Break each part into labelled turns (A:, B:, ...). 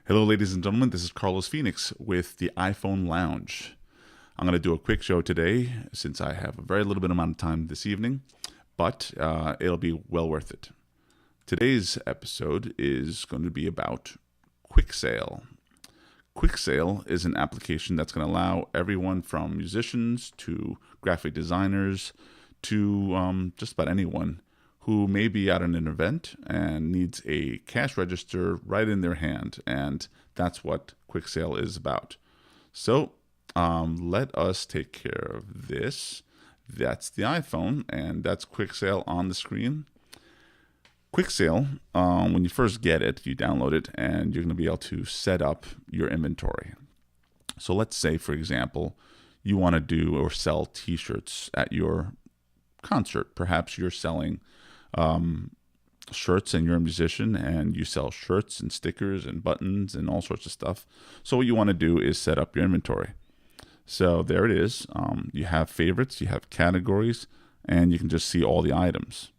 A: Hello, ladies and gentlemen. This is Carlos Phoenix with the iPhone Lounge. I'm going to do a quick show today since I have a very little bit amount of time this evening, but it'll be well worth it. Today's episode is going to be about QuickSale. QuickSale is an application that's going to allow everyone from musicians to graphic designers to just about anyone who may be at an event and needs a cash register right in their hand. And that's what QuickSale is about. So let us take care of this. That's the iPhone, and that's QuickSale on the screen. QuickSale, when you first get it, you download it, and you're going to be able to set up your inventory. So let's say, for example, you want to do or sell t-shirts at your concert. Perhaps you're selling shirts and you're a musician and you sell shirts and stickers and buttons and all sorts of stuff. So what you want to do is set up your inventory. So there it is. You have favorites, you have categories, and you can just see all the items.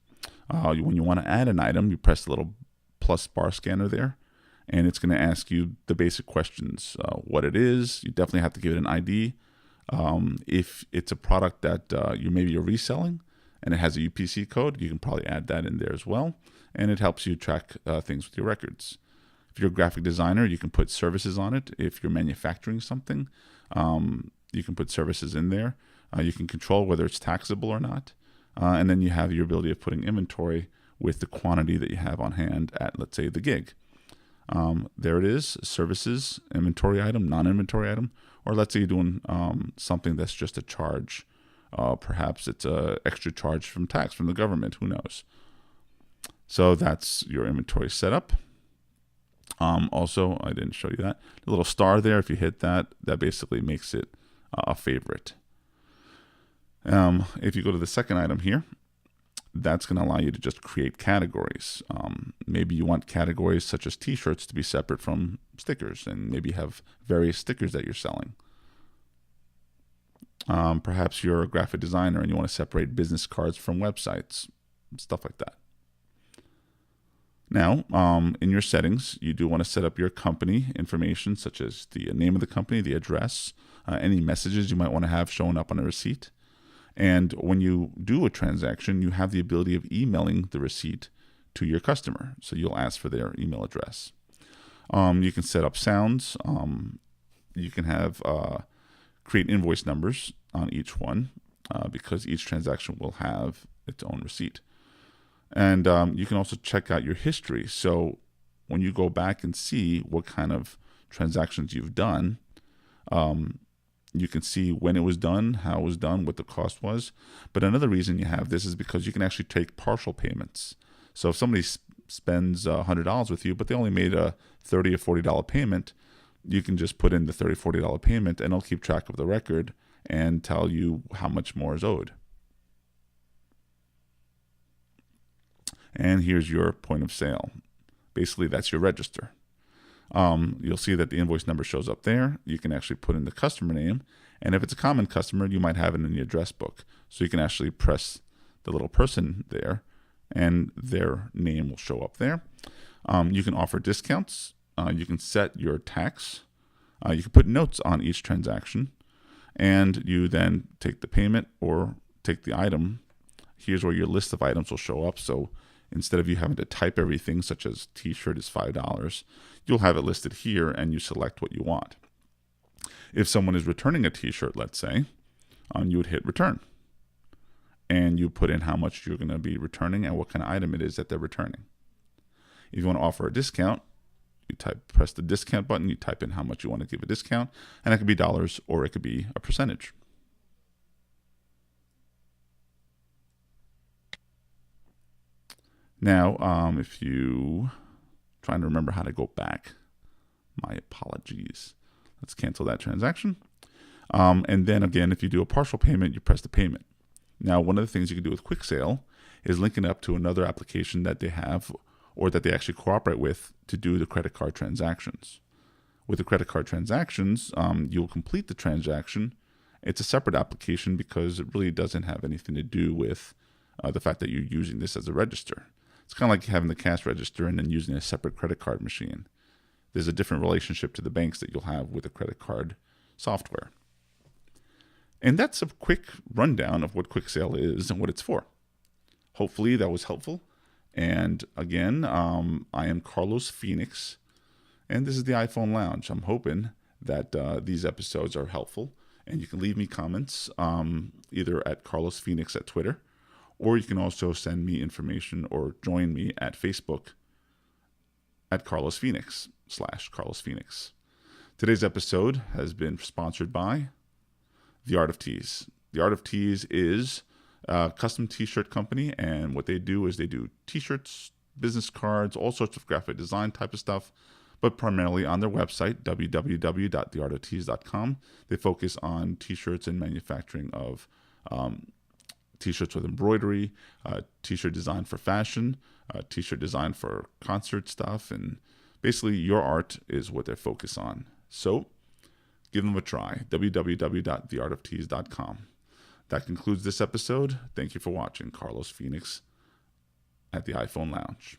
A: When you want to add an item, you press the little plus bar scanner there, and it's going to ask you the basic questions. What it is, you definitely have to give it an ID. If it's a product that you're reselling, and it has a UPC code, you can probably add that in there as well. And it helps you track things with your records. If you're a graphic designer, you can put services on it. If you're manufacturing something, you can put services in there. You can control whether it's taxable or not. And then you have your ability of putting inventory with the quantity that you have on hand at, let's say, the gig. There it is, services, inventory item, non-inventory item. Or let's say you're doing something that's just a charge. Perhaps it's an extra charge from tax from the government. Who knows? So that's your inventory setup. Also, I didn't show you that. The little star there, if you hit that, that basically makes it a favorite. If you go to the second item here, that's going to allow you to just create categories. Maybe you want categories such as t-shirts to be separate from stickers, and maybe you have various stickers that you're selling. Perhaps you're a graphic designer and you want to separate business cards from websites, stuff like that. Now, in your settings, you do want to set up your company information, such as the name of the company, the address, any messages you might want to have showing up on a receipt. And when you do a transaction, you have the ability of emailing the receipt to your customer. So you'll ask for their email address. You can set up sounds. You can have create invoice numbers on each one because each transaction will have its own receipt. And you can also check out your history. So when you go back and see what kind of transactions you've done, you can see when it was done, how it was done, what the cost was. But another reason you have this is because you can actually take partial payments. So if somebody spends $100 with you, but they only made a $30 or $40 payment, you can just put in the $30, $40 payment, and it'll keep track of the record and tell you how much more is owed. And here's your point of sale. Basically, that's your register. You'll see that the invoice number shows up there. You can actually put in the customer name. And if it's a common customer, you might have it in the address book. So you can actually press the little person there, and their name will show up there. You can offer discounts. You can set your tax. You can put notes on each transaction. And you then take the payment or take the item. Here's where your list of items will show up. So instead of you having to type everything, such as t-shirt is $5, you'll have it listed here and you select what you want. If someone is returning a t-shirt, let's say, you would hit return. And you put in how much you're going to be returning and what kind of item it is that they're returning. If you want to offer a discount, you press the discount button, you type in how much you want to give a discount, and it could be dollars or it could be a percentage. Now, if you trying to remember how to go back, my apologies. Let's cancel that transaction. And then again, if you do a partial payment, you press the payment. Now, one of the things you can do with QuickSale is link it up to another application that they have or that they actually cooperate with to do the credit card transactions. With the credit card transactions, you'll complete the transaction. It's a separate application because it really doesn't have anything to do with the fact that you're using this as a register. It's kind of like having the cash register and then using a separate credit card machine. there's a different relationship to the banks that you'll have with the credit card software. And that's a quick rundown of what QuickSale is and what it's for. Hopefully that was helpful. And again, I am Carlos Phoenix, and this is the iPhone Lounge. I'm hoping that these episodes are helpful, and you can leave me comments either at Carlos Phoenix at Twitter, or you can also send me information or join me at Facebook at Carlos Phoenix /Carlos Phoenix. Today's episode has been sponsored by The Art of Tees. The Art of Tees is a custom t-shirt company, and what they do is they do t-shirts, business cards, all sorts of graphic design type of stuff, but primarily on their website, www.theartoftees.com. They focus on t-shirts and manufacturing of t-shirts with embroidery, t-shirt design for fashion, t-shirt design for concert stuff, and basically your art is what they focus on. So give them a try, www.theartoftees.com. That concludes this episode. Thank you for watching. Carlos Phoenix at the iPhone Lounge.